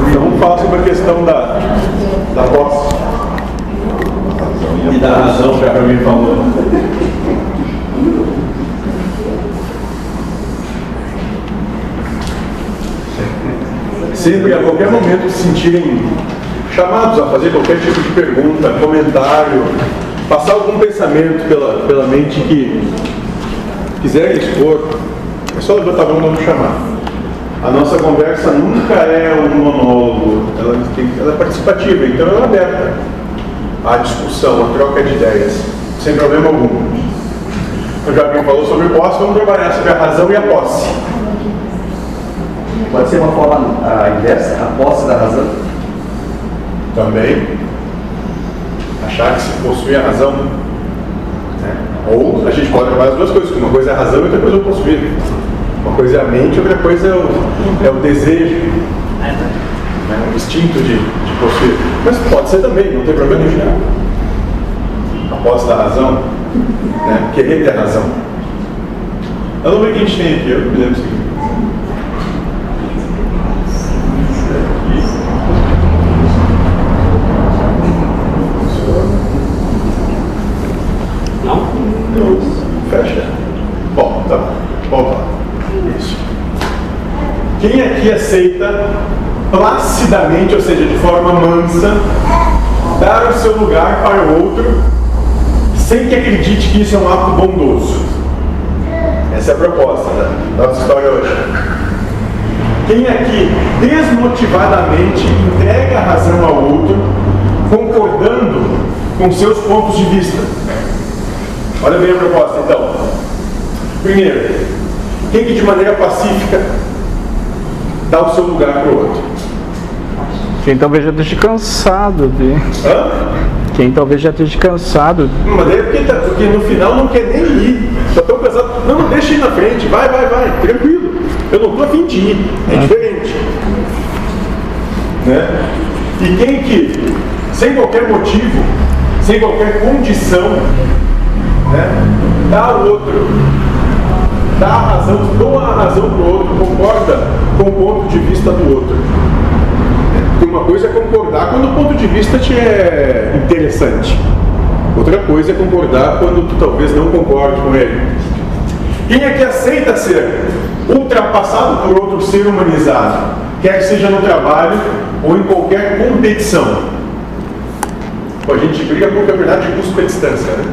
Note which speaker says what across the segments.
Speaker 1: Então vamos falar sobre a questão da posse.
Speaker 2: E da razão, já para mim falou.
Speaker 1: Sempre, a qualquer momento, se sentirem chamados a fazer qualquer tipo de pergunta, comentário, passar algum pensamento pela mente que quiserem expor, é só levantar a mão e não me chamar. A nossa conversa nunca é um monólogo, ela é participativa, então ela é aberta à discussão, à troca de ideias, sem problema algum. O Joaquim falou sobre posse, vamos trabalhar sobre a razão e a posse.
Speaker 3: Pode ser uma forma inversa, a posse da razão?
Speaker 1: Também. Achar que se possui a razão. Né? Ou a gente pode trabalhar as duas coisas, uma coisa é a razão e outra coisa é o possuir. Uma coisa é a mente, outra coisa é o desejo, né? O instinto de possuir. Mas pode ser também, não tem problema nenhum. A posse da razão, né? Querer ter razão. Eu não sei o que a gente tem aqui, eu me lembro disso aqui. Fecha. Bom, tá bom. Volta lá. Isso. Quem aqui aceita placidamente, ou seja, de forma mansa, dar o seu lugar para o outro, sem que acredite que isso é um ato bondoso? Essa é a proposta da nossa história hoje. Quem aqui desmotivadamente entrega a razão ao outro, concordando com seus pontos de vista? Olha bem a proposta, então. Primeiro, quem que de maneira pacífica dá o seu lugar para o outro?
Speaker 4: Quem talvez já esteja cansado de...
Speaker 1: Hã?
Speaker 4: Quem talvez já esteja cansado.
Speaker 1: Mas daí porque no final não quer nem ir. Está tão cansado. Não, deixa ir na frente. Vai. Tranquilo. Eu não estou a fim de ir. É diferente. Né? E quem que, sem qualquer motivo, sem qualquer condição, né, dá ao outro, dá a razão, doa a razão para o outro, concorda com o ponto de vista do outro. Porque uma coisa é concordar quando o ponto de vista te é interessante. Outra coisa é concordar quando tu talvez não concorde com ele. Quem é que aceita ser ultrapassado por outro ser humanizado, quer que seja no trabalho ou em qualquer competição? Pô, a gente briga por campeonato de curta distância, né?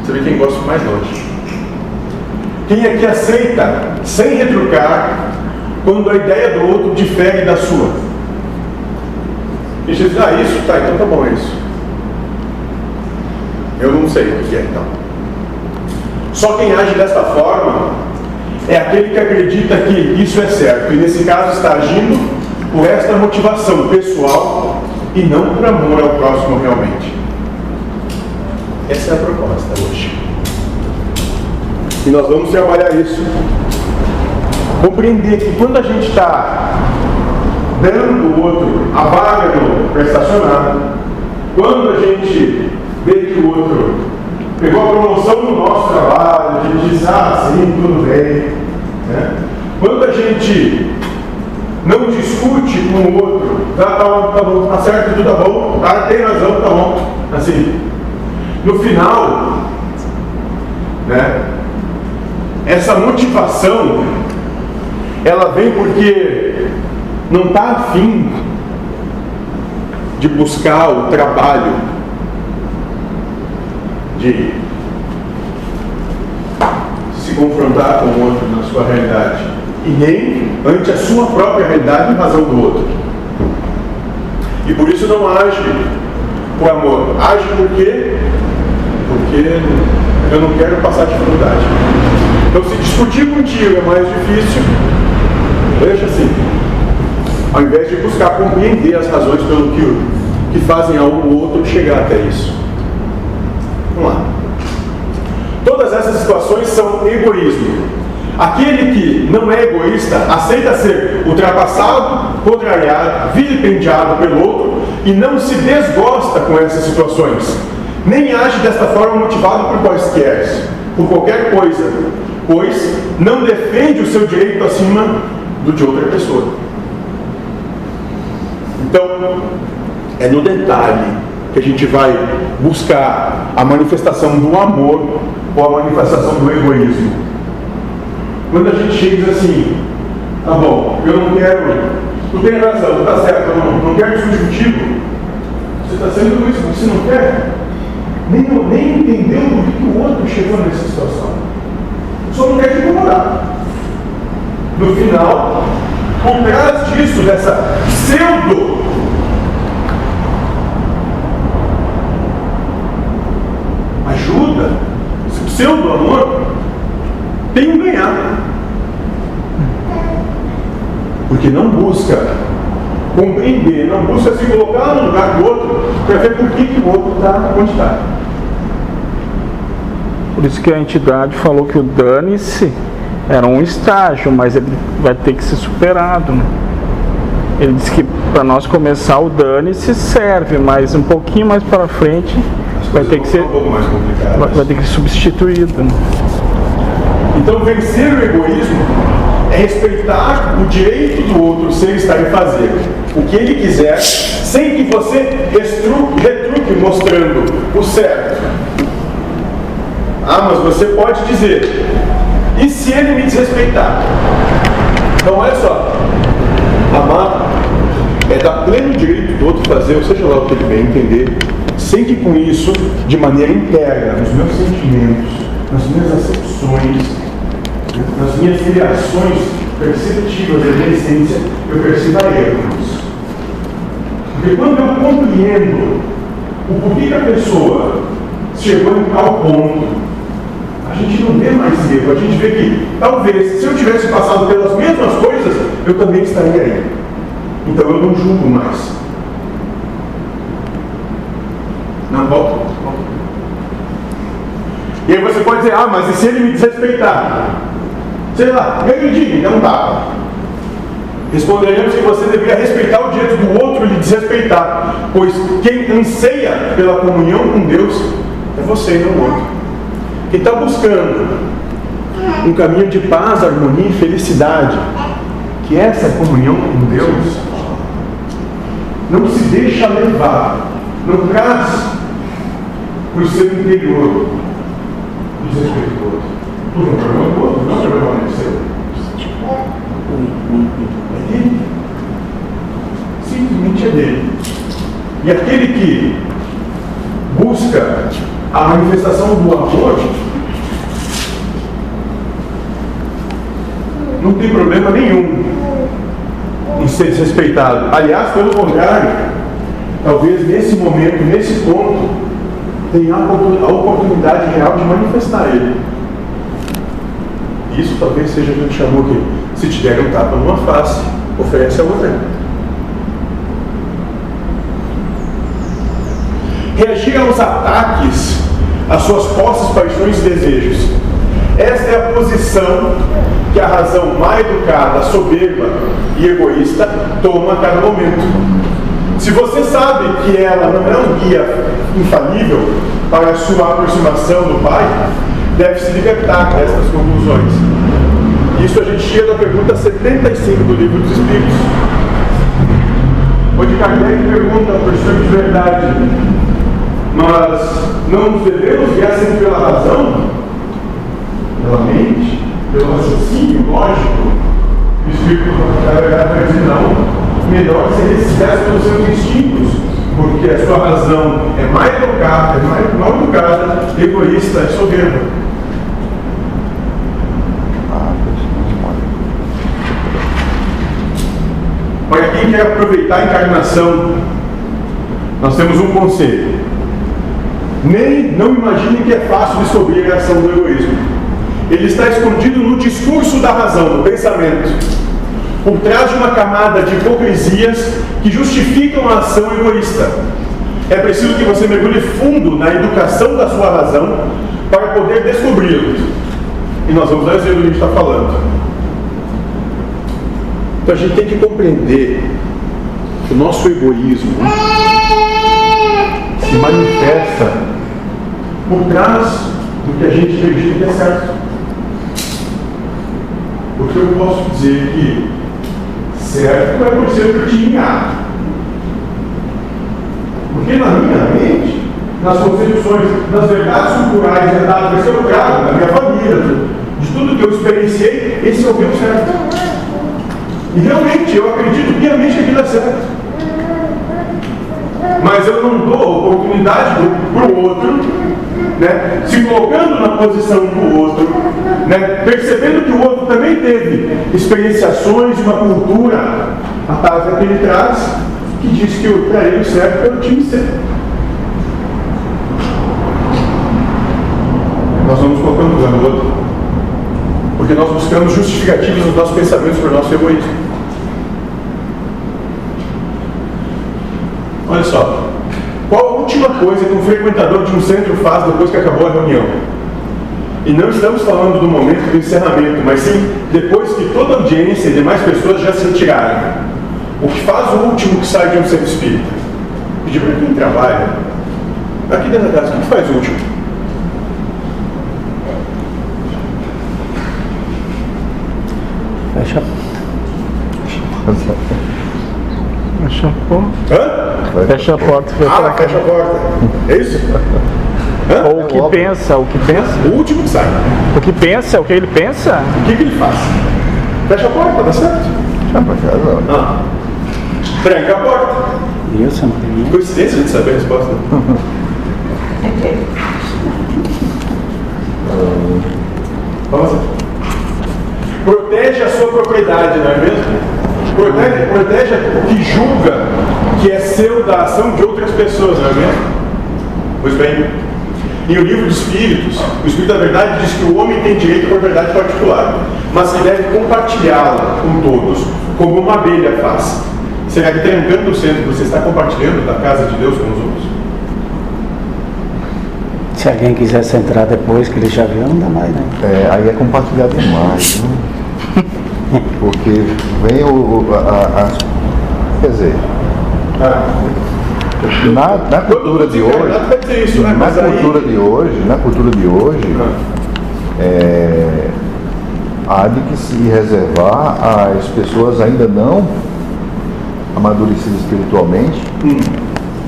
Speaker 1: Você vê quem gosta mais longe. Quem aqui aceita, sem retrucar, quando a ideia do outro difere da sua? E você diz, isso, tá, então tá bom, é isso. Eu não sei o que é, então. Só quem age desta forma é aquele que acredita que isso é certo, e nesse caso está agindo por esta motivação pessoal e não por amor ao próximo realmente. Essa é a proposta hoje. E nós vamos trabalhar isso. Compreender que quando a gente está dando o outro a vaga para estacionar, quando a gente vê que o outro pegou a promoção no nosso trabalho, a gente diz, sim, tudo bem. Né? Quando a gente não discute com o outro, tá bom, tá certo, tudo tá bom, tem razão, tá bom. Assim, no final, né, essa motivação, ela vem porque não está afim de buscar o trabalho de se confrontar com o outro na sua realidade, e nem ante a sua própria realidade em razão do outro. E por isso não age por amor, age por quê? Porque eu não quero passar dificuldade. Então, se discutir contigo é mais difícil, deixa assim. Ao invés de buscar compreender as razões pelo que fazem ao outro chegar até isso. Vamos lá. Todas essas situações são egoísmo. Aquele que não é egoísta aceita ser ultrapassado, contrariado, vilipendiado pelo outro e não se desgosta com essas situações. Nem age desta forma motivado por qualquer coisa, pois não defende o seu direito acima do de outra pessoa. Então, é no detalhe que a gente vai buscar a manifestação do amor ou a manifestação do egoísmo. Quando a gente chega e diz assim, tá bom, eu não quero, tu tem razão, tu tá certo, eu não quero discutir contigo, você está sendo egoísta, você não quer nem entendeu por que o outro chegou nessa situação. Só não quer te incomodar. No final, por trás disso, dessa pseudo ajuda, esse pseudo amor, tem um ganhar. Porque não busca compreender, não busca se colocar no lugar do outro para ver por que o outro está onde está.
Speaker 4: Por isso que a entidade falou que o dane-se era um estágio, mas ele vai ter que ser superado, né? Ele disse que para nós começar o dane-se serve, mas um pouquinho mais para frente vai ter que ser, vai ter que ser substituído, né?
Speaker 1: Então vencer o egoísmo é respeitar o direito do outro ser, estar e fazer o que ele quiser, sem que você retruque mostrando o certo. Ah, mas você pode dizer, e se ele me desrespeitar? Então olha só, amar é dar pleno direito do outro fazer, ou seja lá o que ele bem entender, sem que com isso, de maneira interna, nos meus sentimentos, nas minhas acepções, nas minhas reações perceptivas da minha essência, eu perceba erros. Porque quando eu compreendo o porquê que a pessoa chegou em tal ponto, a gente não vê mais erro, a gente vê que talvez se eu tivesse passado pelas mesmas coisas, eu também estaria aí. Então eu não julgo mais. Não, volta. E aí você pode dizer, ah, mas e se ele me desrespeitar? Sei lá, me agredi, me dá um tapa. Responderemos que você deveria respeitar o direito do outro e lhe desrespeitar, pois quem anseia pela comunhão com Deus é você e não o outro. Quem está buscando um caminho de paz, harmonia e felicidade, que é essa comunhão com Deus, não se deixa levar, não traz para o seu interior o desrespeito do outro. Tudo é um problema do outro, não é um problema seu. É dele. Simplesmente é dele. E aquele que busca a manifestação do amor não tem problema nenhum em ser desrespeitado. Aliás, pelo contrário, talvez nesse momento, nesse ponto, tenha a oportunidade real de manifestar ele. Isso talvez seja o que a gente chamou aqui. Se te der um tapa numa face, oferece a outra. Reagir aos ataques, às suas posses, paixões e desejos. Esta é a posição que a razão mal educada, soberba e egoísta toma a cada momento. Se você sabe que ela não é um guia infalível para a sua aproximação do Pai, deve se libertar destas conclusões. Isso a gente chega à pergunta 75 do Livro dos Espíritos, onde Kardec pergunta ao professor de verdade: nós não nos devemos guiar sempre pela razão, pela mente, pelo raciocínio lógico? O Espírito vai dizer não. Melhor ser resistente pelos seus instintos, porque a sua razão é mais educada, mal educada, egoísta e soberba. Para quem quer aproveitar a encarnação, nós temos um conselho. Não imagine que é fácil descobrir a ação do egoísmo. Ele está escondido no discurso da razão, no pensamento, por trás de uma camada de hipocrisias que justificam a ação egoísta. É preciso que você mergulhe fundo na educação da sua razão para poder descobri-lo. E nós vamos dar exemplo do que a gente está falando. Então a gente tem que compreender que o nosso egoísmo se manifesta por trás do que a gente acredita que é certo. Porque eu posso dizer que certo é por ser o que eu tinha. Porque na minha mente, nas concepções, nas verdades culturais herdadas desse eu trago, da minha família, de tudo que eu experienciei, esse é o meu certo. E realmente, eu acredito piamente que aquilo é certo. Mas eu não dou oportunidade para o outro, né, se colocando na posição do outro, né, percebendo que o outro também teve experienciações, uma cultura, a palavra que ele traz, que diz que para ele o certo é o time certo. Nós vamos colocando no lugar do outro, porque nós buscamos justificativas nos nossos pensamentos para o nosso egoísmo. Olha só, qual a última coisa que um frequentador de um centro faz depois que acabou a reunião? E não estamos falando do momento do encerramento, mas sim depois que toda a audiência e demais pessoas já se retiraram. O que faz o último que sai de um centro espírita? Pedir para quem trabalha, aqui dentro da casa, o que faz o último?
Speaker 5: Fecha a
Speaker 4: Fecha a porta.
Speaker 1: Hã?
Speaker 4: Fecha a porta.
Speaker 1: Fecha a porta. É isso? Hã?
Speaker 4: Ou o que pensa, o que pensa.
Speaker 1: O último que sai.
Speaker 4: O que pensa, o que ele pensa.
Speaker 1: O que ele faz? Fecha a porta, dá certo? Tranca a porta.
Speaker 5: isso, não tem nem.
Speaker 1: Coincidência de saber a resposta. Vamos lá. Protege a sua propriedade, não é mesmo? Protege o que julga que é seu da ação de outras pessoas, não é mesmo? Pois bem, em O Livro dos Espíritos, o Espírito da Verdade diz que o homem tem direito à propriedade particular, mas que deve compartilhá-la com todos, como uma abelha faz. Será que trancando o centro você está compartilhando da casa de Deus com os outros?
Speaker 5: Se alguém quisesse entrar depois que ele já viu, não dá mais, né?
Speaker 6: Aí é compartilhar demais, né? Porque vem quer dizer, na cultura de hoje, na cultura de hoje, há de que se reservar às pessoas ainda não amadurecidas espiritualmente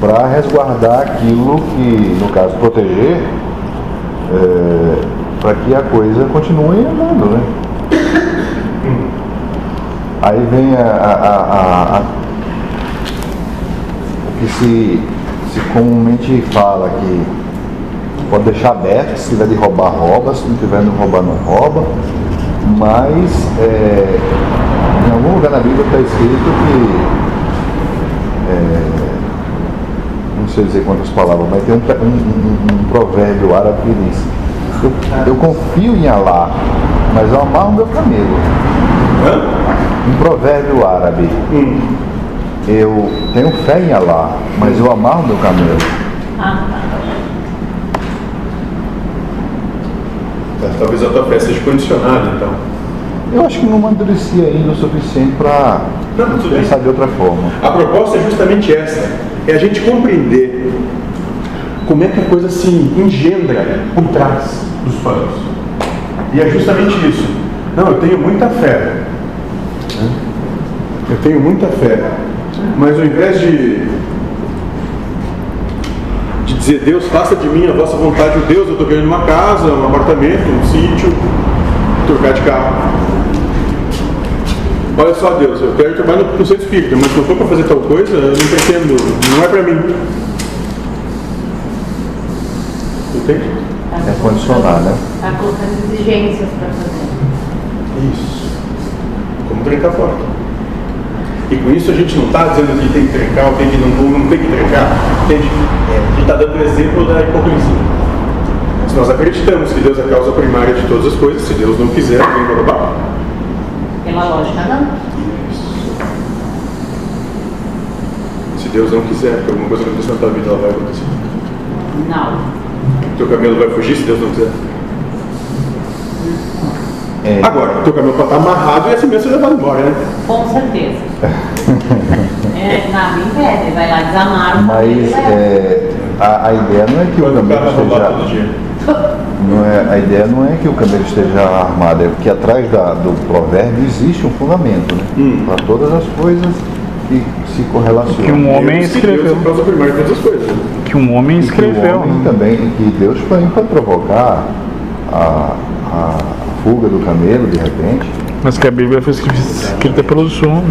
Speaker 6: para resguardar aquilo que, no caso, proteger, para que a coisa continue andando, né? Aí vem o que se comumente fala que pode deixar aberto, se tiver de roubar, rouba, se não tiver de roubar, não rouba, mas em algum lugar na Bíblia está escrito que, não sei dizer quantas palavras, mas tem um provérbio árabe que diz: eu confio em Alá, mas eu amarro o meu camelo. Um provérbio árabe: eu tenho fé em Alá, mas eu amarro o meu camelo.
Speaker 1: Talvez a tua fé seja condicionada, então.
Speaker 6: Eu acho que não amadureci ainda o suficiente para pensar de outra forma.
Speaker 1: A proposta é justamente essa: é a gente compreender como é que a coisa se engendra por trás dos panos. E é justamente isso. Não, eu tenho muita fé. Eu tenho muita fé. Mas ao invés de dizer: Deus, faça de mim a vossa vontade, o Deus, eu estou querendo uma casa, um apartamento, um sítio, trocar de carro. Olha só, Deus, eu quero trabalhar no centro espírita, mas se não for para fazer tal coisa, eu não pretendo, não é para mim. Entende?
Speaker 6: É condicionar, né?
Speaker 7: Está colocando exigências para fazer.
Speaker 1: Isso. Como trancar a porta. E com isso a gente não está dizendo que tem que trancar ou que não tem que trancar. Entende? A gente está dando o exemplo da hipocrisia. Se nós acreditamos que Deus é a causa primária de todas as coisas, se Deus não quiser, alguém vai roubar.
Speaker 7: Pela lógica, não.
Speaker 1: Se Deus não quiser, porque alguma coisa acontecer na tua vida, ela vai acontecer.
Speaker 7: Não.
Speaker 1: Teu camelo vai fugir se Deus não quiser. Agora, teu camelo pode estar amarrado e assim mesmo você levado embora, né?
Speaker 7: Com certeza. Nada impede, vai lá desamar.
Speaker 6: Mas a ideia não é que o camelo esteja. A ideia não é que o camelo esteja armado, é porque atrás do provérbio existe um fundamento, né? Para todas as coisas que se correlaciona.
Speaker 4: Que um homem
Speaker 1: Deus, que Deus
Speaker 4: escreveu.
Speaker 1: é a causa primária de todas as coisas.
Speaker 4: Que um homem
Speaker 6: E que o
Speaker 4: escreveu.
Speaker 6: homem
Speaker 4: Né?
Speaker 6: também, que Deus também pode provocar a fuga do camelo de repente.
Speaker 4: Mas que a Bíblia foi escrita pelos homens.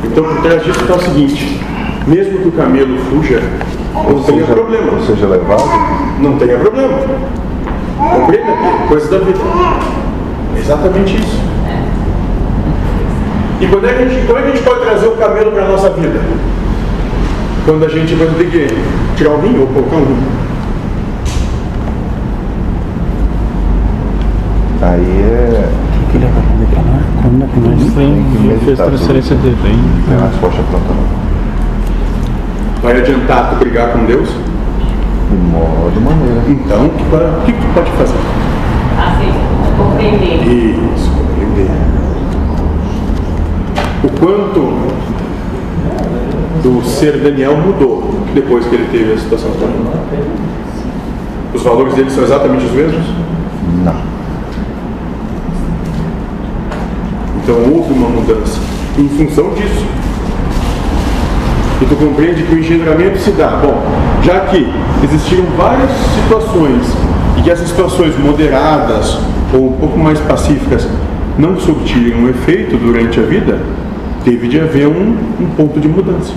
Speaker 1: Então, por trás disso está o seguinte: mesmo que o camelo fuja, não tenha problema.
Speaker 6: Ou seja, levado.
Speaker 1: Não tenha problema. Compreenda aqui, coisas da vida. É exatamente isso. E quando é que a gente pode trazer o camelo para a nossa vida? Quando a gente vai ter que tirar um rim ou colocar um rim.
Speaker 6: Aí é.
Speaker 5: O que ele vai fazer pra lá? Quando é que nós
Speaker 6: Tem que
Speaker 4: Fez
Speaker 6: meditar
Speaker 4: transferência de
Speaker 6: Não tem
Speaker 4: bem.
Speaker 6: resposta pronta não.
Speaker 1: Vai adiantar tu brigar com Deus?
Speaker 6: De modo maneira.
Speaker 1: Então, o que tu pode fazer?
Speaker 7: Assim, compreender.
Speaker 1: Isso, compreender. O quanto do ser Daniel mudou depois que ele teve a situação toda. Os valores dele são exatamente os mesmos?
Speaker 6: Não.
Speaker 1: Então houve uma mudança em função disso. E tu compreende que o engendramento se dá. Bom, já que existiram várias situações e que essas situações moderadas ou um pouco mais pacíficas não surtiram um efeito durante a vida, teve de haver um ponto de mudança.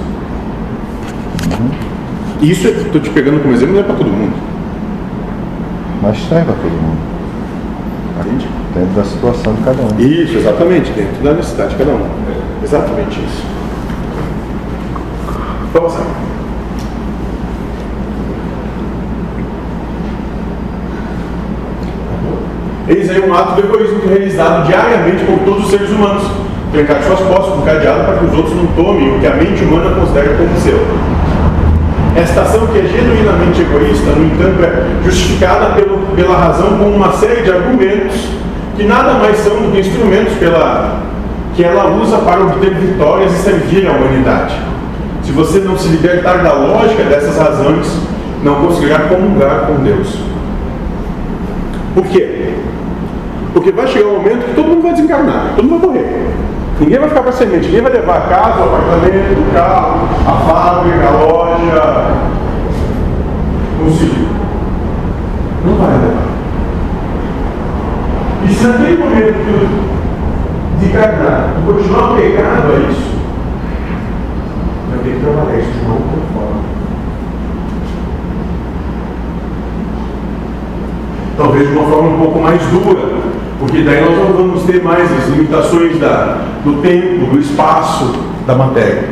Speaker 1: Isso estou te pegando como exemplo, não é para todo mundo.
Speaker 6: Mas serve para todo mundo.
Speaker 1: Entende?
Speaker 6: Dentro da situação de cada um.
Speaker 1: Isso, exatamente, dentro da necessidade de cada um. Exatamente isso. Vamos lá. Eis aí um ato do egoísmo realizado diariamente por todos os seres humanos. Trancar suas posses com cadeado para que os outros não tomem o que a mente humana considera como seu. Esta ação, que é genuinamente egoísta, no entanto, é justificada pela razão com uma série de argumentos que nada mais são do que instrumentos que ela usa para obter vitórias e servir à humanidade. Se você não se libertar da lógica dessas razões, não conseguirá comungar com Deus. Por quê? Porque vai chegar um momento que todo mundo vai desencarnar, todo mundo vai morrer. Ninguém vai ficar para semente, ninguém vai levar a casa, o apartamento, o carro, a fábrica, a loja, o filho. Não vai levar. E se naquele momento de encarnar, tu continuar apegado a isso, vai ter que trabalhar isso de uma outra forma. Talvez de uma forma um pouco mais dura, porque daí nós não vamos ter mais as limitações do tempo, do espaço, da matéria.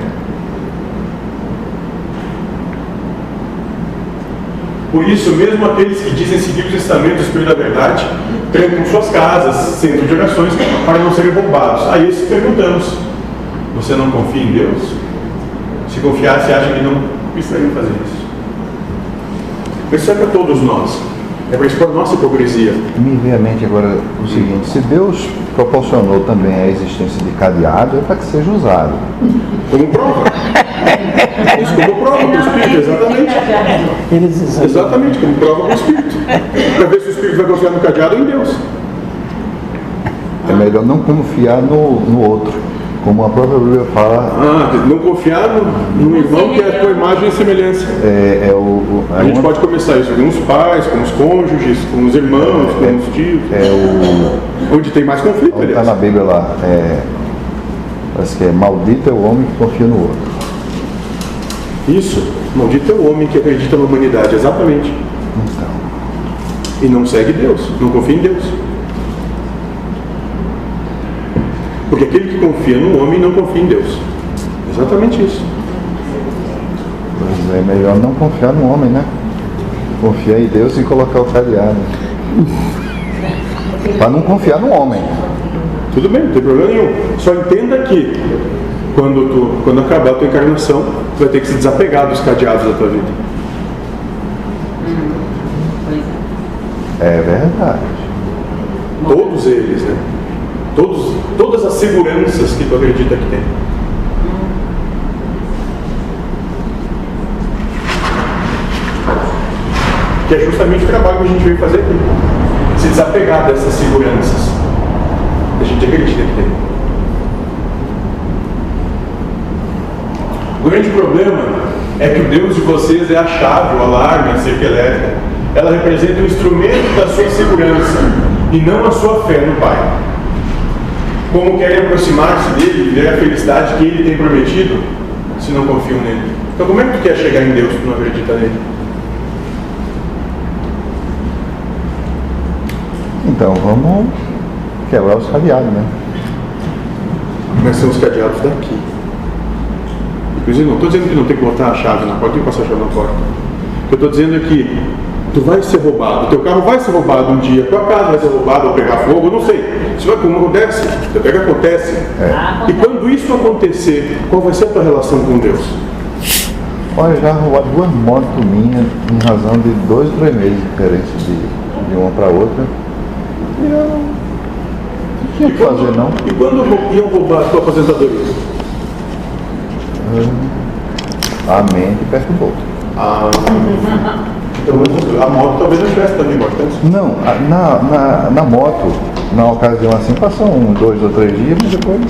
Speaker 1: Por isso, mesmo aqueles que dizem seguir os ensinamentos do Espírito da Verdade, trancam suas casas, centros de orações, para não serem roubados. A esses perguntamos: você não confia em Deus? Se confiasse, acha que não precisaria fazer isso? Isso é para todos nós. É para expor nossa hipocrisia.
Speaker 6: Me veio à mente agora o seguinte: se Deus proporcionou também a existência de cadeado, é para que seja usado.
Speaker 1: Como prova. Isso como prova para o Espírito, exatamente. Exatamente, como prova para o Espírito. Para ver se o Espírito vai confiar no cadeado ou em Deus.
Speaker 6: É melhor não confiar no outro, como a própria Bíblia fala.
Speaker 1: Não confiar no irmão que é a tua imagem e semelhança. A gente pode começar isso com os pais, com os cônjuges, com os irmãos, com os tios. Onde tem mais conflito,
Speaker 6: Está
Speaker 1: aliás.
Speaker 6: na Bíblia lá. Parece que é maldito é o homem que confia no outro.
Speaker 1: Isso, maldito é o homem que acredita na humanidade, exatamente.
Speaker 6: Então,
Speaker 1: E não segue Deus, não confia em Deus. Porque aquele que confia no homem não confia em Deus. Exatamente isso.
Speaker 6: pois é melhor não confiar no homem, né? Confiar em Deus e colocar o cadeado. Para não confiar no homem.
Speaker 1: Tudo bem, não tem problema nenhum. Só entenda que quando acabar a tua encarnação, tu vai ter que se desapegar dos cadeados da tua vida.
Speaker 6: É verdade.
Speaker 1: Todos eles, né? Todas as seguranças que tu acredita que tem. Que é justamente o trabalho que a gente veio fazer aqui. Se desapegar dessas seguranças que a gente acredita que tem. O grande problema é que o Deus de vocês é a chave, o alarme, a cerca elétrica. Ela representa o instrumento da sua segurança e não a sua fé no Pai. Como querem aproximar-se dele e ver a felicidade que ele tem prometido, se não confiam nele? Então como é que tu quer chegar em Deus se tu não acredita nele?
Speaker 6: Então vamos quebrar os cadeados, né?
Speaker 1: Mas são os cadeados daqui. Inclusive, não estou dizendo que não tem que botar a chave na porta, tem que passar a chave na porta. O que eu estou dizendo é que tu vai ser roubado, teu carro vai ser roubado um dia, tua casa vai ser roubada ou pegar fogo, eu não sei. Isso vai como acontece, até que acontece. E quando isso acontecer, qual vai ser a tua relação com Deus?
Speaker 6: Olha, já roubaram 2 motos minhas em razão de 2 ou 3 meses diferentes de uma para outra. E eu não tinha o que fazer, não.
Speaker 1: E quando iam roubar a tua aposentadoria?
Speaker 6: A mente perturbou.
Speaker 1: Então a moto talvez não tivesse tanta importância.
Speaker 6: Não, na moto, na ocasião assim, passam 2 ou 3 dias, mas depois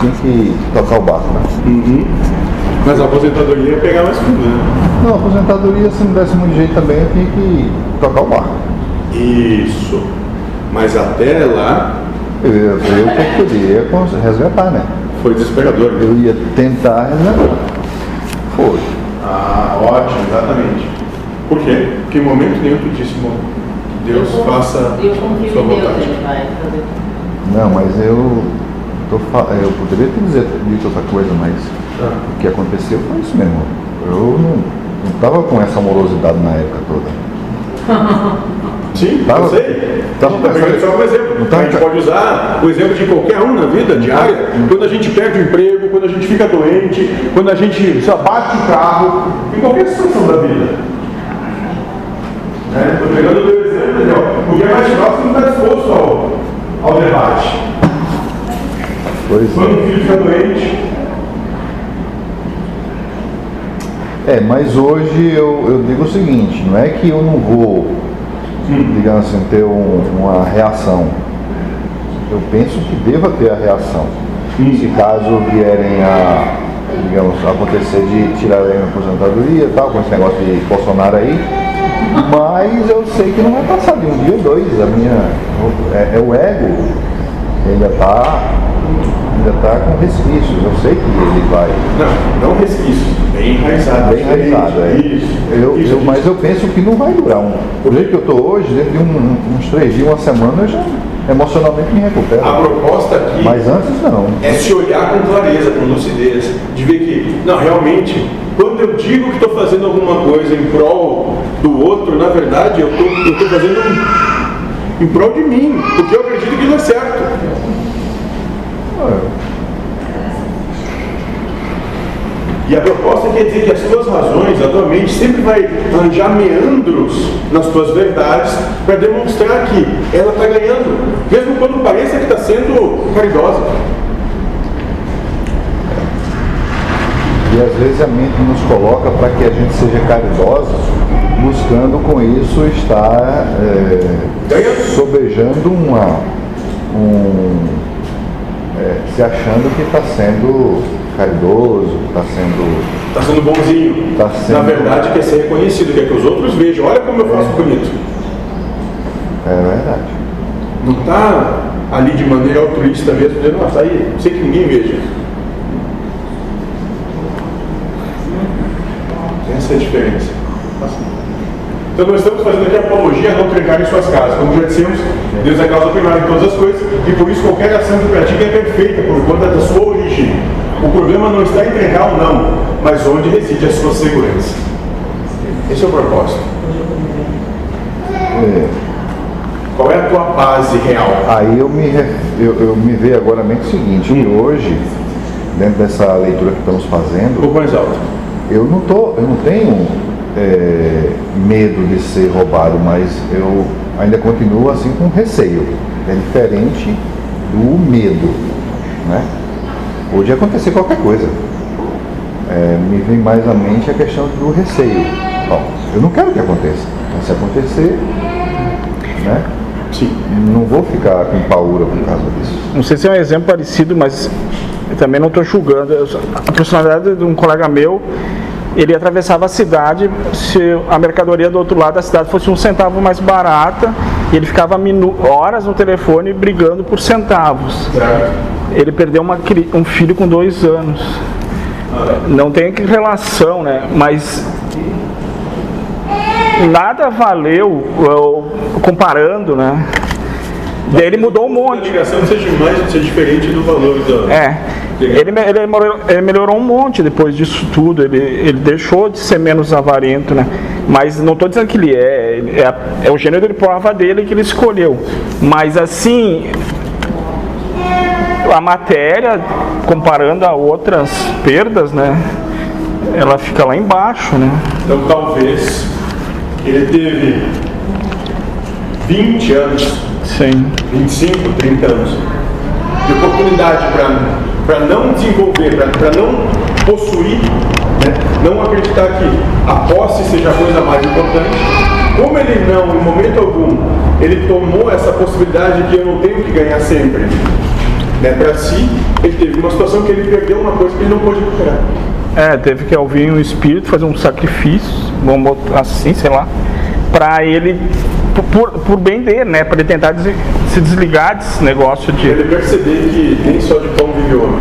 Speaker 6: tinha que tocar o barco, né?
Speaker 1: Mas a aposentadoria ia pegar mais fundo, né?
Speaker 6: Não, a aposentadoria, se não desse muito jeito também, eu tinha que tocar o barco.
Speaker 1: Isso. Mas até lá
Speaker 6: Eu poderia resgatar, né?
Speaker 1: foi desesperador.
Speaker 6: Eu ia tentar resgatar. Foi.
Speaker 1: Ótimo, exatamente. Por quê? Porque em momento nenhum tu disse, bom, que Deus faça
Speaker 7: Eu confio
Speaker 1: sua
Speaker 7: em Deus,
Speaker 1: vontade.
Speaker 7: ele vai fazer.
Speaker 6: Não, mas eu poderia te dito outra coisa, mas o que aconteceu foi isso mesmo. Eu não estava com essa amorosidade na época toda.
Speaker 1: Sim,
Speaker 6: Tava-
Speaker 1: eu sei.
Speaker 6: tava
Speaker 1: Tá pegando
Speaker 6: pensando-
Speaker 1: só como exemplo.
Speaker 6: Não tava-
Speaker 1: A gente pode usar o exemplo de qualquer um na vida diária. Quando a gente perde o emprego, quando a gente fica doente, quando a gente só bate o carro, em qualquer situação da vida. Estou pegando o teu exemplo, entendeu? Porque é mais fácil não estar disposto ao debate.
Speaker 6: Pois
Speaker 1: Quando
Speaker 6: é.
Speaker 1: o filho fica doente,
Speaker 6: Mas hoje eu digo o seguinte, não é que eu não vou, digamos assim, ter uma reação. Eu penso que deva ter a reação. Se caso vierem a, digamos, acontecer de tirarem a aposentadoria e tal, com esse negócio de Bolsonaro aí, mas eu sei que não vai passar de um dia ou 2. O ego ainda está com resquícios. Eu sei que ele vai.
Speaker 1: não resquício, bem enraizado.
Speaker 6: Bem enraizado, é.
Speaker 1: Isso.
Speaker 6: Mas eu penso que não vai durar. Do jeito que eu estou hoje, dentro de uns 3 dias, uma semana, eu já emocionalmente me recupero.
Speaker 1: A proposta aqui
Speaker 6: Mas antes não.
Speaker 1: é se olhar com clareza, com lucidez, de ver que, não, realmente, quando eu digo que estou fazendo alguma coisa em prol do outro, na verdade, eu estou fazendo em prol de mim, porque eu acredito que não é certo. E a proposta quer dizer que as tuas razões, a tua mente sempre vai arranjar meandros nas tuas verdades para demonstrar que ela está ganhando, mesmo quando pareça que está sendo caridosa.
Speaker 6: E às vezes a mente nos coloca para que a gente seja caridoso, buscando com isso estar sobejando se achando que está sendo caridoso, está sendo
Speaker 1: bonzinho.
Speaker 6: Tá sendo-
Speaker 1: Na verdade, quer ser reconhecido, quer que os outros vejam. Olha como eu faço bonito.
Speaker 6: É verdade.
Speaker 1: Não está ali de maneira altruísta mesmo, dizendo, nossa, aí, sei que ninguém veja. Essa é a diferença. Então nós estamos fazendo aqui apologia a não trancar em suas casas. Como já dissemos, Deus é a causa primária de todas as coisas e por isso qualquer ação que pratica é perfeita por conta da sua origem. O problema não está em trancar ou não, mas onde reside a sua segurança. Esse é o propósito. Qual é a tua base real?
Speaker 6: Aí eu me vejo agora a mente o seguinte, que hoje, dentro dessa leitura que estamos
Speaker 1: Um
Speaker 6: fazendo,
Speaker 1: pouco mais alto.
Speaker 6: eu não tenho medo de ser roubado, mas eu ainda continuo assim com receio. É diferente do medo, né? Hoje acontecer qualquer coisa. Me vem mais à mente a questão do receio. Bom, eu não quero que aconteça, mas se acontecer, né?
Speaker 1: Sim.
Speaker 6: Não vou ficar com paura por causa disso.
Speaker 4: Não sei se é um exemplo parecido, mas Eu também não estou julgando. A personalidade de um colega meu, ele atravessava a cidade se a mercadoria do outro lado da cidade fosse 1 centavo mais barata, e ele ficava horas no telefone brigando por centavos. Ele perdeu um filho com 2 anos. Não tem que relação, né? Mas nada valeu, comparando, né? Daí ele mudou um monte.
Speaker 1: A ligação seja diferente do valor do...
Speaker 4: Ele melhorou um monte depois disso tudo. Ele deixou de ser menos avarento, né? Mas não estou dizendo que ele é o gênero de prova dele que ele escolheu. Mas assim, a matéria, comparando a outras perdas, né? Ela fica lá embaixo, né?
Speaker 1: Então talvez ele teve 20 anos,
Speaker 4: sim,
Speaker 1: 25, 30 anos de oportunidade para não desenvolver, para não possuir, né? Não acreditar que a posse seja a coisa mais importante. Como ele não, em momento algum, ele tomou essa possibilidade de que eu não tenho que ganhar sempre, né, para si, ele teve uma situação que ele perdeu uma coisa que ele não pôde recuperar.
Speaker 4: Teve que ouvir um espírito fazer um sacrifício, vamos botar assim, sei lá, para ele, por bem dele, né, para ele tentar se desligar desse negócio de...
Speaker 1: Ele perceber que nem só de pão vive o homem.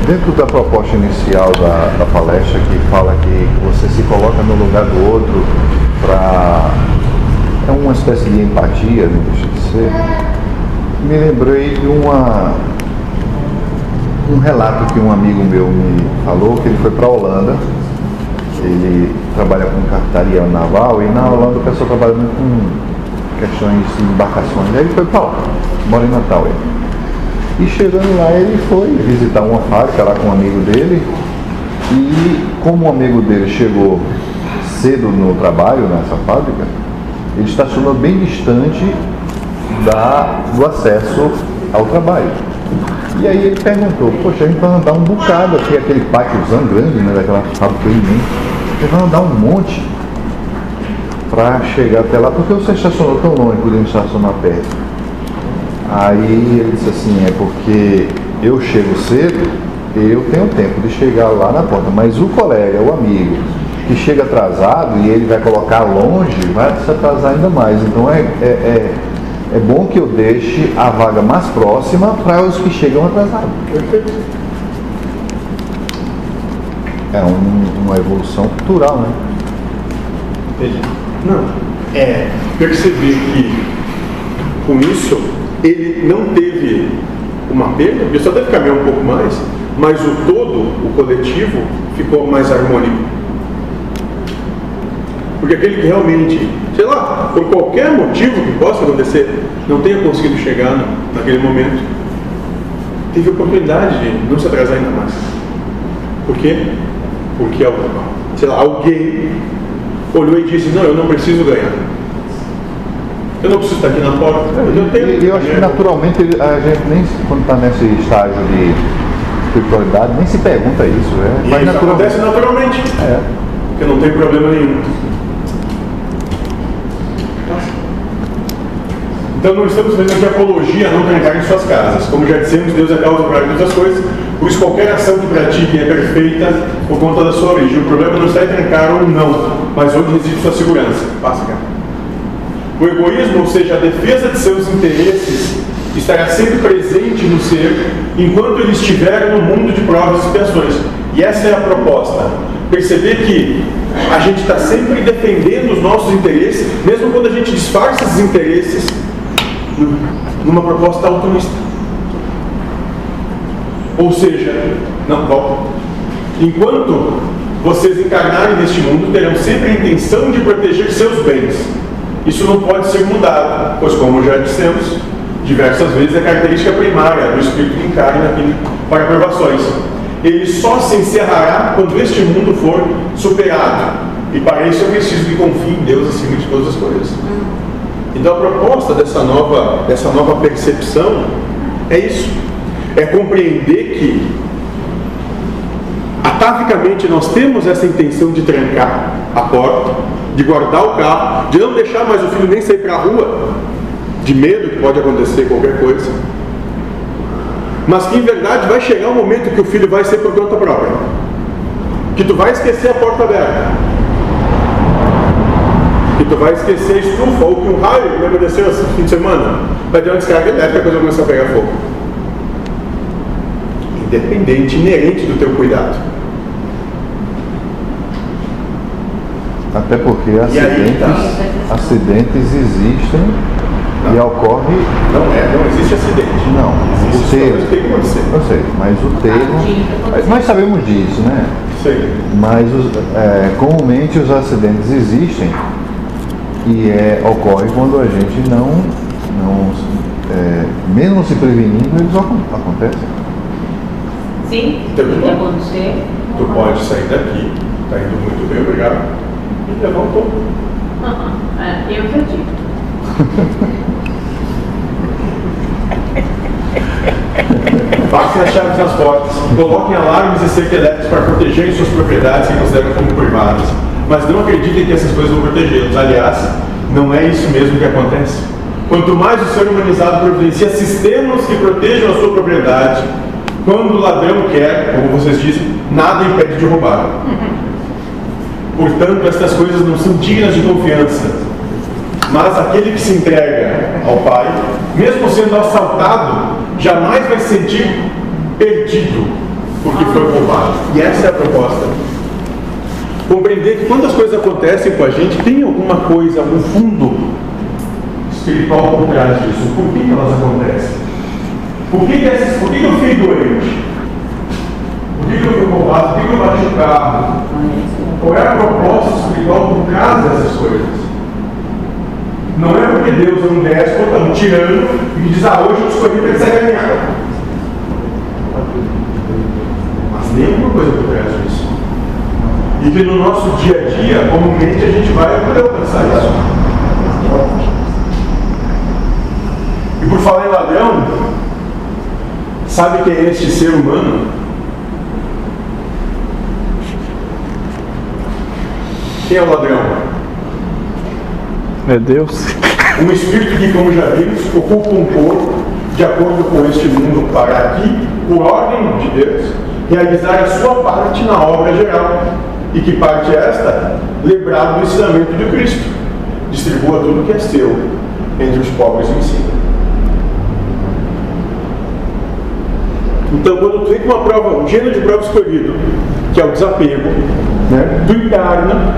Speaker 6: Dentro da proposta inicial da palestra, que fala que você se coloca no lugar do outro para... É uma espécie de empatia, não deixa de ser. Me lembrei de um relato que um amigo meu me falou, que ele foi para a Holanda. Ele trabalha com carpintaria naval, e na Holanda o pessoal trabalha muito com questões de embarcações. Aí ele foi para lá, mora em Natal. E chegando lá, ele foi visitar uma fábrica lá com um amigo dele, e como um amigo dele chegou cedo no trabalho nessa fábrica, ele estacionou bem distante do acesso ao trabalho. E aí ele perguntou: poxa, a gente vai andar um bocado aqui, aquele pátiozão grande, né, daquela fábrica imensa, a gente vai andar um monte para chegar até lá, porque você estacionou tão longe, podemos estacionar perto. Aí ele disse assim: é porque eu chego cedo, eu tenho tempo de chegar lá na porta, mas o colega, o amigo, que chega atrasado e ele vai colocar longe, vai se atrasar ainda mais. Então é bom que eu deixe a vaga mais próxima para os que chegam atrasados.
Speaker 1: Perfeito.
Speaker 6: É uma evolução cultural, né?
Speaker 1: Entendi. Não, perceber que com isso ele não teve uma perda, ele só deve caminhar um pouco mais, mas o todo, o coletivo, ficou mais harmônico. Porque aquele que realmente, sei lá, por qualquer motivo que possa acontecer, não tenha conseguido chegar naquele momento, teve a oportunidade de não se atrasar ainda mais. Por quê? Porque, sei lá, alguém olhou e disse: não, eu não preciso ganhar. Eu não preciso estar aqui na porta.
Speaker 6: Eu acho que naturalmente a gente nem, quando está nesse estágio de espiritualidade, nem se pergunta isso.
Speaker 1: Mas isso acontece naturalmente. Porque não tem problema nenhum. Então não estamos fazendo de apologia a não trancar em suas casas. Como já dissemos, Deus é causa para todas as coisas, por isso qualquer ação que pratique é perfeita por conta da sua origem. O problema não está em trancar ou não, mas onde reside sua segurança. Passa, cara. O egoísmo, ou seja, a defesa de seus interesses, estará sempre presente no ser enquanto ele estiver no mundo de provas e expiações. E essa é a proposta. Perceber que a gente está sempre defendendo os nossos interesses, mesmo quando a gente disfarça esses interesses numa proposta altruísta. Ou seja, não, volta. Enquanto vocês encarnarem neste mundo, terão sempre a intenção de proteger seus bens. Isso não pode ser mudado, pois, como já dissemos diversas vezes, é característica primária do espírito que encarna aqui para provações. Ele só se encerrará quando este mundo for superado. E para isso é preciso que confie em Deus acima de todas as coisas. Então a proposta dessa nova percepção é isso. É compreender que atavicamente nós temos essa intenção de trancar a porta, de guardar o carro, de não deixar mais o filho nem sair para a rua, de medo que pode acontecer qualquer coisa. mas que em verdade vai chegar um momento que o filho vai ser por conta própria, que tu vai esquecer a porta aberta, que tu vai esquecer a estufa, ou que um raio que lembra desceu esse fim de semana, vai ter uma descarga elétrica, a coisa vai começar a pegar fogo. Independente, inerente do teu cuidado.
Speaker 6: Até porque acidentes existem e ocorre.
Speaker 1: Não existe acidente.
Speaker 6: Não,
Speaker 1: existe
Speaker 6: o termo.
Speaker 1: Tem que acontecer.
Speaker 6: Eu sei, mas o termo. Nós sabemos disso, né?
Speaker 1: Sei.
Speaker 6: Mas comumente os acidentes existem e ocorre quando a gente mesmo se prevenindo, eles acontecem.
Speaker 7: Sim, pode acontecer.
Speaker 1: Tu pode sair daqui, tá indo muito bem, obrigado, e levar um pouco.
Speaker 7: Eu acredito.
Speaker 1: Passem as chaves nas portas, coloquem alarmes e cerca elétricos para protegerem suas propriedades que consideram como privadas. Mas não acreditem que essas coisas vão protegê-los. Aliás, não é isso mesmo que acontece. Quanto mais o ser humanizado providencia sistemas que protejam a sua propriedade, quando o ladrão quer, como vocês dizem, nada impede de roubar. Portanto, estas coisas não são dignas de confiança. Mas aquele que se entrega ao Pai, mesmo sendo assaltado, jamais vai se sentir perdido, porque foi roubado. E essa é a proposta. Compreender que quando as coisas acontecem com a gente, tem alguma coisa, algum fundo espiritual por trás disso. Por que elas acontecem? Por que eu fiquei doente? Por que eu fui roubado? Por que eu bati o carro? Qual é a proposta espiritual por trás dessas coisas? Não é porque Deus é um déspota, um tirano, e diz, hoje eu escolhi para ser ganhado. Mas tem alguma coisa por trás disso. E que no nosso dia a dia, comumente, a gente vai poder alcançar isso. E por falar em ladrão, sabe quem é este ser humano? Quem é o ladrão?
Speaker 4: É Deus.
Speaker 1: Um espírito que, como já vimos, ocupa um corpo de acordo com este mundo para aqui, por ordem de Deus, realizar a sua parte na obra geral. E que parte é esta? Lembrar do ensinamento de Cristo. Distribua tudo que é seu entre os pobres em si. Então, quando tu vem com uma prova, um gênero de prova escolhido, que é o desapego, né? Tu encarna,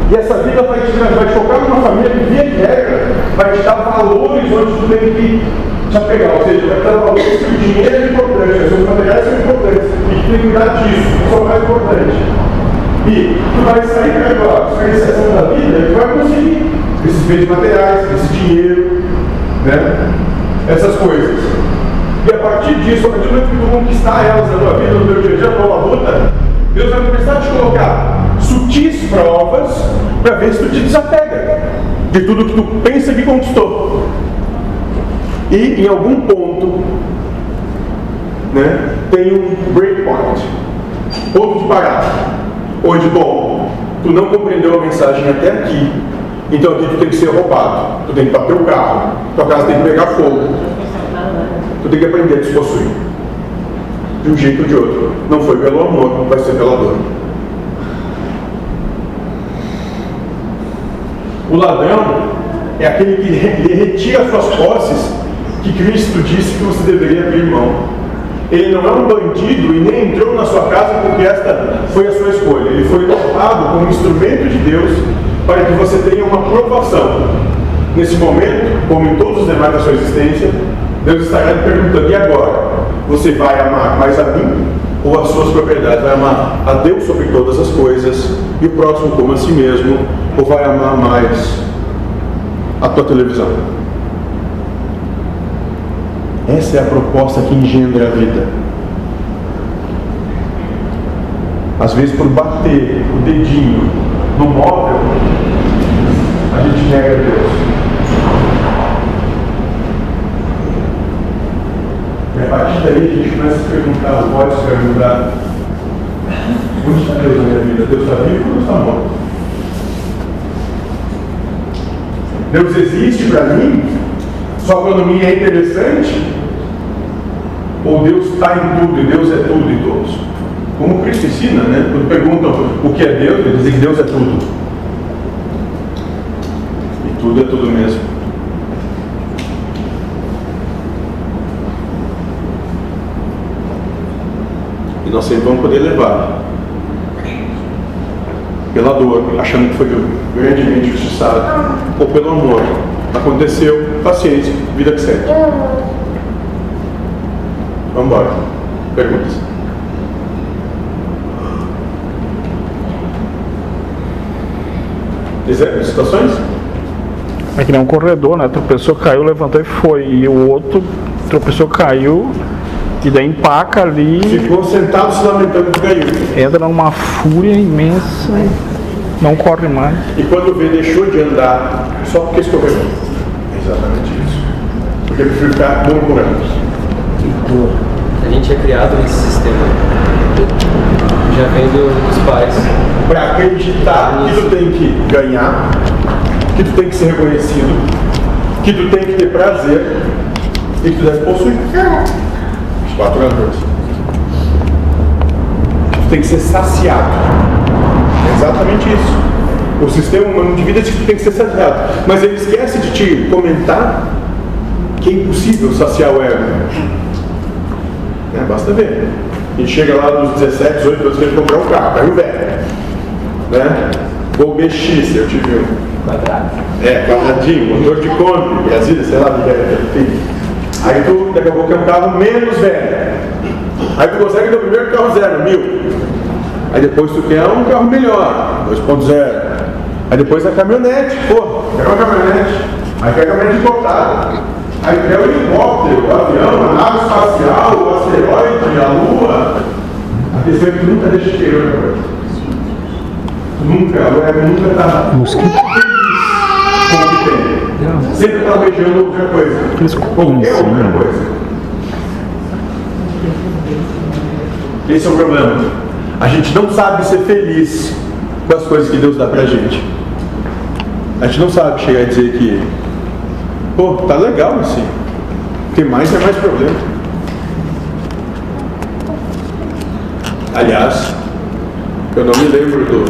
Speaker 1: e essa vida vai te focar numa família que, via de regra, vai te dar valores onde tu tem que te apegar. Ou seja, vai te dar valores que o dinheiro é importante, os seus materiais são importantes, e tu tem que cuidar disso, isso é o mais importante. E tu vai sair pela experienciação da vida e tu vai conseguir esses bens materiais, esse dinheiro, né? Essas coisas. E a partir disso, a partir do momento que tu conquistar elas na tua vida, no teu dia a dia, na tua luta, Deus vai começar a te colocar sutis provas para ver se tu te desapega de tudo que tu pensa que conquistou. E em algum ponto, né, tem um breakpoint, ponto de parada, onde, bom, tu não compreendeu a mensagem até aqui, então aqui tu tem que ser roubado, tu tem que bater o carro, tua casa tem que pegar fogo, tu tem que aprender a despossuir, de um jeito ou de outro. Não foi pelo amor, vai ser pela dor. O ladrão é aquele que lhe retira suas posses que Cristo disse que você deveria abrir mão. Ele não é um bandido e nem entrou na sua casa porque esta foi a sua escolha. Ele foi dotado como instrumento de Deus para que você tenha uma provação. Nesse momento, como em todos os demais da sua existência, Deus estará lhe perguntando: e agora? Você vai amar mais a mim ou as suas propriedades? Vai amar a Deus sobre todas as coisas e o próximo como a si mesmo? Ou vai amar mais a tua televisão? Essa é a proposta que engendra a vida. Às vezes, por bater o dedinho no móvel, a gente nega Deus. E a partir daí a gente começa a se perguntar, pode se perguntar: onde está Deus na minha vida? Deus está vivo ou está morto? Deus existe para mim só quando me é interessante? Ou Deus está em tudo e Deus é tudo em todos? Como Cristo ensina, né? Quando perguntam o que é Deus, ele diz que Deus é tudo. E tudo é tudo mesmo. E nós sempre vamos poder levar pela dor, achando que foi grandemente injustiçado, ou pelo amor. Aconteceu, paciência, vida que segue. Vamos embora. Perguntas? Exemplos, situações?
Speaker 4: É que nem um corredor, né? Tropeçou, caiu, levantou e foi. E o outro tropeçou, caiu, e daí empaca ali.
Speaker 1: Ficou sentado se lamentando que caiu.
Speaker 4: Entra numa fúria imensa e não corre mais.
Speaker 1: E quando vê, deixou de andar só porque escorregou. É exatamente isso. Porque ele prefere ficar murmurando.
Speaker 8: A gente é criado nesse sistema. Já vem dos pais.
Speaker 1: Para acreditar que tu tem que ganhar, que tu tem que ser reconhecido, que tu tem que ter prazer e que tu deve possuir. Os 4 anos. Tu tem que ser saciado. É exatamente isso. O sistema humano de vida diz que tu tem que ser saciado. Mas ele esquece de te comentar que é impossível saciar o ego. Basta ver. A gente chega lá nos 17, 18 anos, querendo comprar um carro velho. Né? Gol BX, eu tive um. Quadradinho, motor de Kombi, Brasília, sei lá o que é. Aí tu, daqui a pouco, é um carro menos velho. Aí tu consegue ter o primeiro carro 0, 1000. Aí depois tu quer um carro melhor, 2.0. Aí depois a caminhonete, quer uma caminhonete. Aí quer a caminhonete importada. Aí quer o helicóptero, o avião, a nave espacial, o asteroide, a lua. A questão é que tu nunca deixa de querer outra coisa. Nunca está feliz com o que tem. Sempre está almejando outra coisa. Qualquer outra coisa. Esse é o problema. A gente não sabe ser feliz com as coisas que Deus dá pra gente. A gente não sabe chegar e dizer que tá legal assim. Tem mais é mais problema. Aliás, eu não me lembro do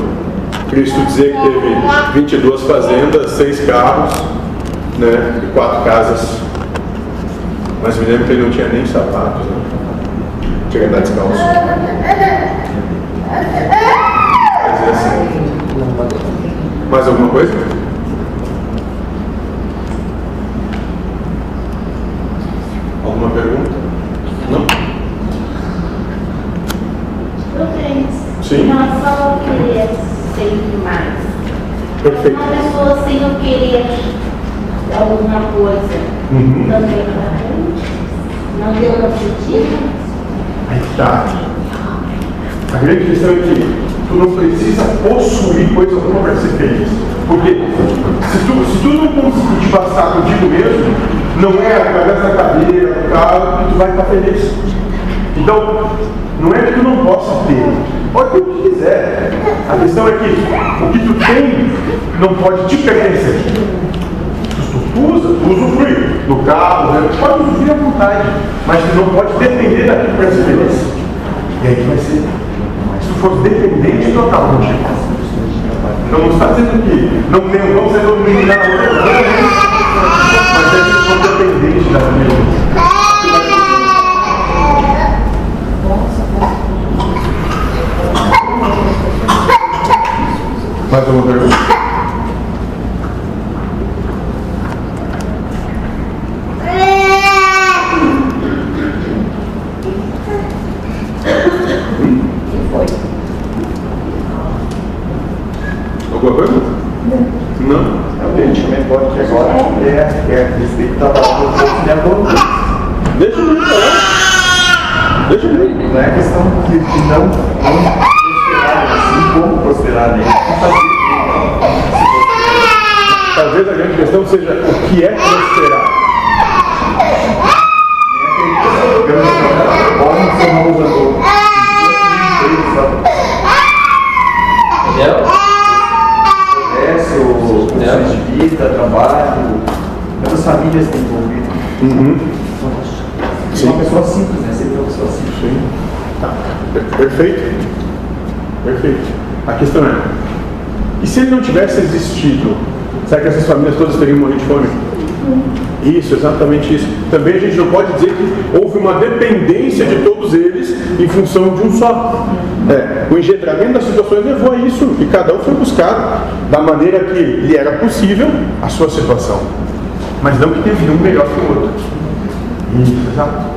Speaker 1: Cristo dizer que teve 22 fazendas, 6 carros, né, e 4 casas. Mas me lembro que ele não tinha nem sapatos, né? Tinha que andar descalço. Quer dizer assim. Mais alguma coisa? Alguma pergunta? Não? Sim.
Speaker 9: Em relação ao querer sempre mais.
Speaker 1: Perfeito.
Speaker 9: Uma pessoa sem eu querer alguma coisa, também não deu objetivo.
Speaker 1: Aí tá. A grande questão é que tu não precisa possuir coisa alguma para ser feliz. Porque se tu não conseguir te bastar contigo mesmo, não é através da cadeira, do carro, que tu vai estar feliz. Então, não é que tu não possa ter. Pode ter o que quiser. A questão é que o que tu tem não pode te pertencer. Tu usufrui do carro, né? Tu pode usufruir à vontade, mas tu não pode depender daquilo para ser feliz. E aí vai ser. Se tu for dependente total contigo. Então não está dizendo que não tem, vamos ser todo mundo ligado na outra coisa, mas é que tu for dependente da vida. Mais uma pergunta? Alguma coisa? Não?
Speaker 3: A gente também pode que agora respeito da palavra do Deus de acordo.
Speaker 1: Deixa eu ir, tá? Deixa eu ir.
Speaker 3: Não é questão de não prosperar assim, como prosperar nele.
Speaker 1: Talvez a grande questão seja o que é prosperar.
Speaker 3: Progresso, de vida, trabalho, as famílias que estão envolvidas. Uma pessoa simples, né?
Speaker 1: Perfeito? Perfeito. A questão é, e se ele não tivesse existido, será que essas famílias todas teriam morrido de fome? Isso, exatamente isso. Também a gente não pode dizer que houve uma dependência de todos eles em função de um só. O engendramento das situações levou a isso, e cada um foi buscar da maneira que lhe era possível a sua situação. Mas não que teve um melhor que o outro. Isso, exato.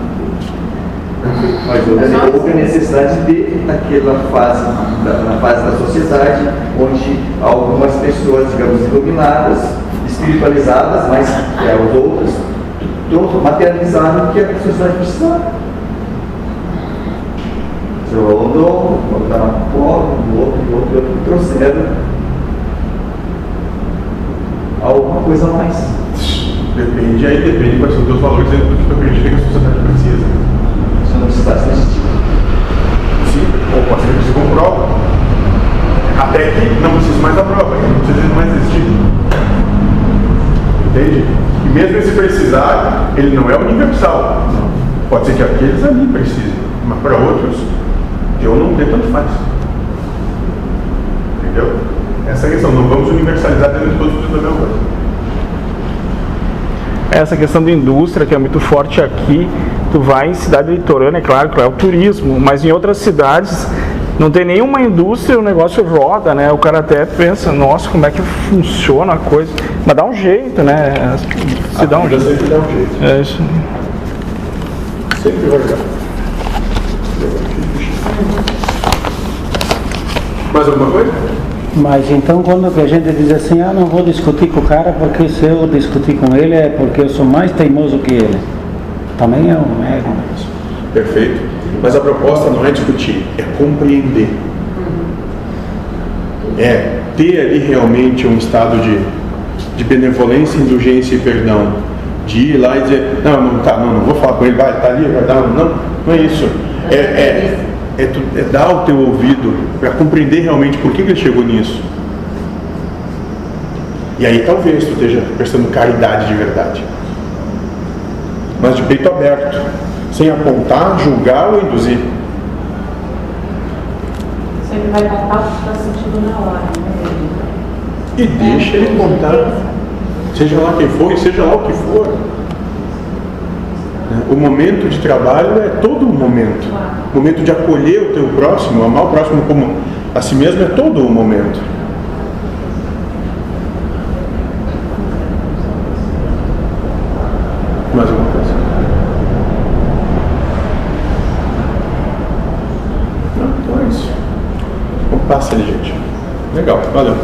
Speaker 3: Mas houve a necessidade de, naquela fase, na fase da sociedade, onde algumas pessoas, digamos, iluminadas, espiritualizadas, mas as outras materializaram o que a sociedade precisava. O seu Rondon, o estava pobre, o outro, trouxeram alguma coisa a mais.
Speaker 1: Depende quais são os teus valores dentro do que tu acredita que a sociedade precisa.
Speaker 3: Você não precisa se existir.
Speaker 1: Sim, ou pode ser que você comprova. Até que não precisa mais da prova, não precisa mais existir. Entende? E mesmo se precisar, ele não é universal. Pode ser que aqueles ali precisem, mas para outros, ter ou não ter, tanto faz. Entendeu? Essa é a questão, não vamos universalizar dentro de todos os da mesma coisa.
Speaker 4: Essa questão da indústria, que é muito forte aqui, tu vai em cidade litorânea, é claro que é o turismo, mas em outras cidades não tem nenhuma indústria, o negócio roda, né? O cara até pensa, nossa, como é que funciona a coisa? Mas dá um jeito, né? Se dá um jeito.
Speaker 1: Sempre dá um jeito.
Speaker 4: É isso.
Speaker 1: Sempre vai dar. Mais alguma coisa?
Speaker 5: Mas então quando a gente diz assim, não vou discutir com o cara porque se eu discutir com ele é porque eu sou mais teimoso que ele. Também é um ego.
Speaker 1: Perfeito. Mas a proposta não é discutir, é compreender. É ter ali realmente um estado de benevolência, indulgência e perdão. De ir lá e dizer, não vou falar com ele, vai, tá ali, vai dar. Não é isso. É dar o teu ouvido para compreender realmente por que ele chegou nisso. E aí talvez tu esteja prestando caridade de verdade. Mas de peito aberto, sem apontar, julgar ou induzir.
Speaker 7: Sempre vai contar o que está sentindo na hora, né?
Speaker 1: E deixa ele contar. Seja lá quem for e seja lá o que for. O momento de trabalho é todo o momento. O momento de acolher o teu próximo, amar o próximo como a si mesmo é todo o momento. Mais alguma coisa? Não, então é isso. Então passa ali, gente. Legal, valeu.